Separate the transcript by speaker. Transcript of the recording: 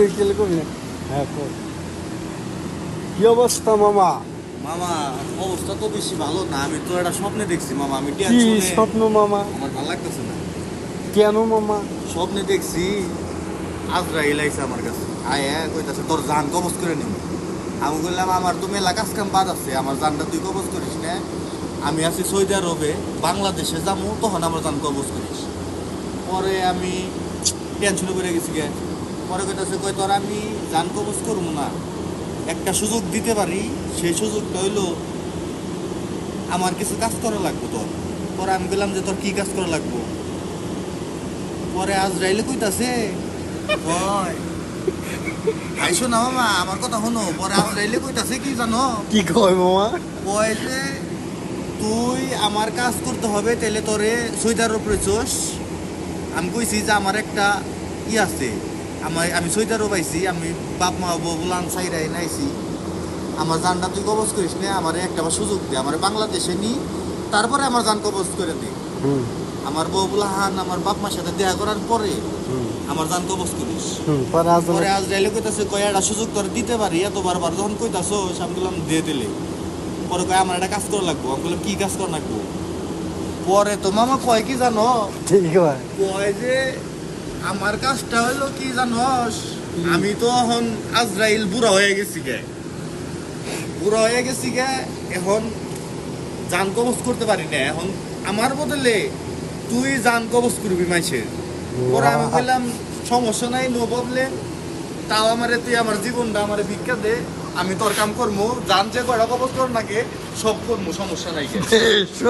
Speaker 1: হ্যাঁ, কি অবস্থা মামা?
Speaker 2: মামা অবস্থা তো বেশি ভালো না। আমি তো একটা স্বপ্নে দেখছি মামা। আমি
Speaker 1: কি
Speaker 2: টেনশনে
Speaker 1: স্বপ্ন মামা?
Speaker 2: আমার ভালো লাগতেছে না।
Speaker 1: কেন মামা?
Speaker 2: স্বপ্নে দেখছি আজরাইল আইছে আমার কাছে, আয়া কইতাছে তোর জান কবজ করে নিব। আমি বললাম আমার তো মেলা কাজ কাম বাদ আছে, আমার জানটা তুই কবজ করিস না। আমি আছি সৌদি আরবে, বাংলাদেশে যাবো, তখন আমার জান কবজ করিস। পরে আমি টেনশনে পড়ে গেছি গে। পরে কইতাছে কই তোর আমি জান কবজ করবো না, একটা সুযোগ দিতে পারি। সেই সুযোগটা হইলো আমার কিছু কাজ করা লাগবে তোর। পরে আমি বললাম যে তোর কি কাজ করা লাগবো? পরে আজরাইলে কইতাছে কয় আইসো না মামা, আমার কথা শোনো। পরে আজরাইলে কইতাছে কি জানো?
Speaker 1: কি কয় মামা?
Speaker 2: কয় যে তুই আমার কাজ করতে হবে, তাহলে তোরে সৌদি আরব রইছস। আমি কইছি যে আমার একটা আছে, আমি সৌদি আরব আইছি, আমি বাপ মা বলান সাইরাই নাইছি। আমার জানটা তুই কবজ করিস না, আমার একটা সুযোগ দে, আমার বাংলাদেশে নি, তারপরে আমার জান কবজ করে দে। আমার বউ বুলাহান আমার বাপ মার সাথে দেখা করার পরে আমার জান কবজ করিস। পরে আজ যাইলে কইতাছে কয় একটা সুযোগ তোর দিতে পারি, এত বারবার যখন কইতাছো আমি বললাম দিয়ে দিলে। পরে কয় আমার একটা কাজ করা লাগবো। আমি বললাম কি কাজ করা লাগবো? পরে তো মামা কয় কি জানো?
Speaker 1: ঠিক কয়।
Speaker 2: কয় যে আমার কাজটা হলো কি জানোস, আমি তো এখন আজরাইল বুড়া হয়ে গেছি গে, বুড়া হয়ে গেছি গে, এখন জান কবজ করতে পারি না। এখন আমার বদলে তুই জান কবজ করবি মাইসের। পরে আমি বললাম সমস্যা নাই, নো প্রবলেম। তাও আমারে তুই আমার জীবনটা আমারে ভিক্ষা দে, আমি তোর কাম করবো। জান যে কয়টা কবজ কর নাকি সব করবো, সমস্যা নাই।